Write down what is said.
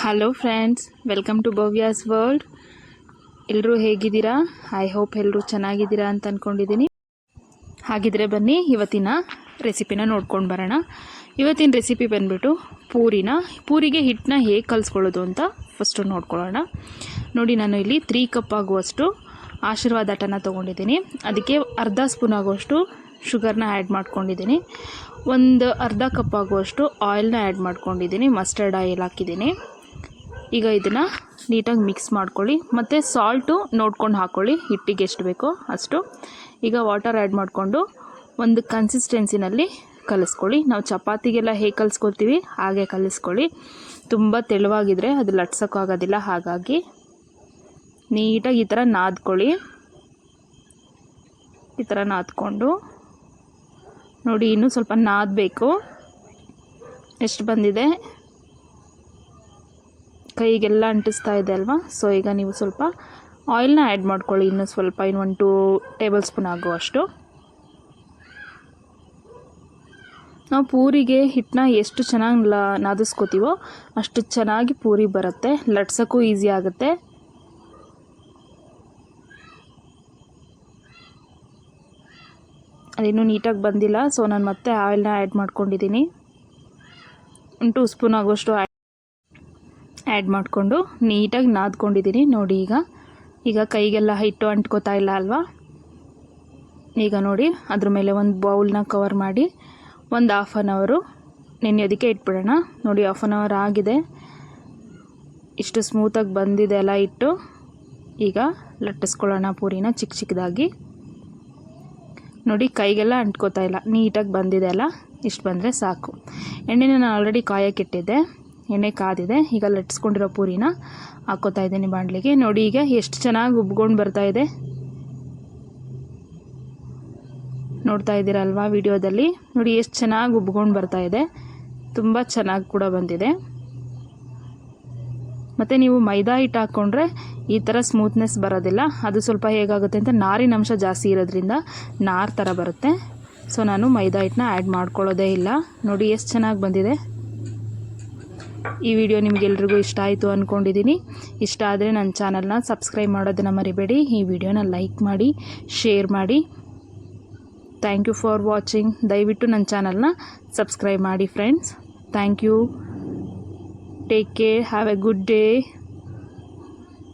Hello friends, welcome to Bhavya's world. ಎಲ್ಲರೂ ಹೇಗಿದ್ದೀರಾ? I hope ಎಲ್ಲರೂ ಚೆನ್ನಾಗಿದ್ದೀರಾ ಅಂತ ಅಂದ್ಕೊಂಡಿದ್ದೀನಿ. ಹಾಗಿದ್ರೆ ಬನ್ನಿ ಇವತ್ತಿನ ರೆಸಿಪಿನ ನೋಡ್ಕೊಂಡು ಬರೋಣ. ಇವತ್ತಿನ ರೆಸಿಪಿ ಬಂದುಬಿಟ್ಟು ಪೂರಿಗೆ ಹಿಟ್ಟನ್ನ ಹೇಗೆ ಕಲಿಸ್ಕೊಳ್ಳೋದು ಅಂತ ಫಸ್ಟು ನೋಡ್ಕೊಳ್ಳೋಣ. ನೋಡಿ, ನಾನು ಇಲ್ಲಿ 3 ಕಪ್ ಆಗುವಷ್ಟು ಆಶೀರ್ವಾದ ಹಿಟ್ಟನ್ನು ತೊಗೊಂಡಿದ್ದೀನಿ. ಅದಕ್ಕೆ ಅರ್ಧ ಸ್ಪೂನ್ ಆಗುವಷ್ಟು ಶುಗರ್ನ ಆ್ಯಡ್ ಮಾಡ್ಕೊಂಡಿದ್ದೀನಿ. ಒಂದು ಅರ್ಧ ಕಪ್ ಆಗುವಷ್ಟು ಆಯಿಲ್ನ ಆ್ಯಡ್ ಮಾಡ್ಕೊಂಡಿದ್ದೀನಿ. ಮಸ್ಟರ್ಡ್ ಆಯಿಲ್ ಹಾಕಿದ್ದೀನಿ. ಈಗ ಇದನ್ನು ನೀಟಾಗಿ ಮಿಕ್ಸ್ ಮಾಡ್ಕೊಳ್ಳಿ. ಮತ್ತು ಸಾಲ್ಟು ನೋಡ್ಕೊಂಡು ಹಾಕ್ಕೊಳ್ಳಿ, ಹಿಟ್ಟಿಗೆ ಎಷ್ಟು ಬೇಕೋ ಅಷ್ಟು. ಈಗ ವಾಟರ್ ಆ್ಯಡ್ ಮಾಡಿಕೊಂಡು ಒಂದು ಕನ್ಸಿಸ್ಟೆನ್ಸಿನಲ್ಲಿ ಕಲಿಸ್ಕೊಳ್ಳಿ. ನಾವು ಚಪಾತಿಗೆಲ್ಲ ಹೇಗೆ ಕಲಿಸ್ಕೊಳ್ತೀವಿ ಹಾಗೆ ಕಲಿಸ್ಕೊಳ್ಳಿ. ತುಂಬ ತೆಳುವಾಗಿದ್ದರೆ ಅದು ಲಟ್ಸೋಕ್ಕಾಗೋದಿಲ್ಲ. ಹಾಗಾಗಿ ನೀಟಾಗಿ ಈ ಥರ ನಾದ್ಕೊಳ್ಳಿ. ಈ ಥರ ನಾದ್ಕೊಂಡು ನೋಡಿ, ಇನ್ನೂ ಸ್ವಲ್ಪ ನಾದಬೇಕು. ಎಷ್ಟು ಬಂದಿದೆ, ಕೈಗೆಲ್ಲ ಅಂಟಿಸ್ತಾ ಇದೆ ಅಲ್ವಾ. ಸೊ ಈಗ ನೀವು ಸ್ವಲ್ಪ ಆಯಿಲ್ನ ಆ್ಯಡ್ ಮಾಡ್ಕೊಳ್ಳಿ. ಇನ್ನೂ ಸ್ವಲ್ಪ, ಇನ್ನು 1-2 ಟೇಬಲ್ ಸ್ಪೂನ್ ಆಗುವಷ್ಟು. ನಾವು ಪೂರಿಗೆ ಹಿಟ್ಟನ್ನ ಎಷ್ಟು ಚೆನ್ನಾಗಿ ನಾದಿಸ್ಕೋತೀವೋ ಅಷ್ಟು ಚೆನ್ನಾಗಿ ಪೂರಿ ಬರುತ್ತೆ. ಲಟ್ಸೋಕ್ಕೂ ಈಸಿ ಆಗುತ್ತೆ. ಅದಿನ್ನೂ ನೀಟಾಗಿ ಬಂದಿಲ್ಲ. ಸೊ ನಾನು ಮತ್ತೆ ಆಯಿಲ್ನ ಆ್ಯಡ್ ಮಾಡ್ಕೊಂಡಿದ್ದೀನಿ. 2 ಸ್ಪೂನ್ ಆಗುವಷ್ಟು ಆ್ಯಡ್ ಮಾಡಿಕೊಂಡು ನೀಟಾಗಿ ನಾದ್ಕೊಂಡಿದ್ದೀನಿ. ನೋಡಿ, ಈಗ ಕೈಗೆಲ್ಲ ಹಿಟ್ಟು ಅಂಟ್ಕೋತಾ ಇಲ್ಲ ಅಲ್ವಾ. ಈಗ ನೋಡಿ, ಅದ್ರ ಮೇಲೆ ಒಂದು ಬೌಲ್ನ ಕವರ್ ಮಾಡಿ ಒಂದು 1/2 ಅವರು ನೆನೆಯೋದಕ್ಕೆ ಇಟ್ಬಿಡೋಣ. ನೋಡಿ, 1/2 ಅವರ್ ಆಗಿದೆ. ಇಷ್ಟು ಸ್ಮೂತಾಗಿ ಬಂದಿದೆ ಅಲ್ಲ ಹಿಟ್ಟು. ಈಗ ಲಟ್ಟಿಸ್ಕೊಳ್ಳೋಣ ಪೂರಿನ ಚಿಕ್ಕ ಚಿಕ್ಕದಾಗಿ. ನೋಡಿ, ಕೈಗೆಲ್ಲ ಅಂಟ್ಕೋತಾ ಇಲ್ಲ, ನೀಟಾಗಿ ಬಂದಿದೆ ಅಲ್ಲ. ಇಷ್ಟು ಬಂದರೆ ಸಾಕು. ಎಣ್ಣೆನ ನಾನು ಆಲ್ರೆಡಿ ಕಾಯಕ್ಕಿಟ್ಟಿದ್ದೆ. ಎಣ್ಣೆ ಕಾದಿದೆ. ಈಗ ಲಟ್ಟಿಸ್ಕೊಂಡಿರೋ ಪೂರಿನ ಹಾಕ್ಕೋತಾ ಇದ್ದೀನಿ ಬಾಣಲಿಗೆ. ನೋಡಿ, ಈಗ ಎಷ್ಟು ಚೆನ್ನಾಗಿ ಉಬ್ಕೊಂಡು ಬರ್ತಾ ಇದೆ. ನೋಡ್ತಾ ಇದ್ದೀರಲ್ವಾ ವಿಡಿಯೋದಲ್ಲಿ. ನೋಡಿ ಎಷ್ಟು ಚೆನ್ನಾಗಿ ಉಬ್ಕೊಂಡು ಬರ್ತಾ ಇದೆ. ತುಂಬ ಚೆನ್ನಾಗಿ ಕೂಡ ಬಂದಿದೆ. ಮತ್ತು ನೀವು ಮೈದಾ ಹಿಟ್ಟು ಹಾಕ್ಕೊಂಡ್ರೆ ಈ ಥರ ಸ್ಮೂತ್ನೆಸ್ ಬರೋದಿಲ್ಲ. ಅದು ಸ್ವಲ್ಪ ಹೇಗಾಗುತ್ತೆ ಅಂತ ನಾರಿನ ಅಂಶ ಜಾಸ್ತಿ ಇರೋದ್ರಿಂದ ನಾರು ಥರ ಬರುತ್ತೆ. ಸೊ ನಾನು ಮೈದಾ ಹಿಟ್ಟನ್ನ ಆ್ಯಡ್ ಮಾಡ್ಕೊಳ್ಳೋದೇ ಇಲ್ಲ. ನೋಡಿ ಎಷ್ಟು ಚೆನ್ನಾಗಿ ಬಂದಿದೆ. ಈ ವಿಡಿಯೋ ನಿಮಗೆಲ್ರಿಗೂ ಇಷ್ಟ ಆಯಿತು ಅಂದ್ಕೊಂಡಿದ್ದೀನಿ. ಇಷ್ಟ ಆದರೆ ನನ್ನ ಚಾನಲ್ನ ಸಬ್ಸ್ಕ್ರೈಬ್ ಮಾಡೋದನ್ನು ಮರಿಬೇಡಿ. ಈ ವಿಡಿಯೋನ ಲೈಕ್ ಮಾಡಿ, ಶೇರ್ ಮಾಡಿ. Thank you for watching. ದಯವಿಟ್ಟು ನನ್ನ ಚಾನಲ್ನ ಸಬ್ಸ್ಕ್ರೈಬ್ ಮಾಡಿ friends. Thank you. Take care. Have a good day.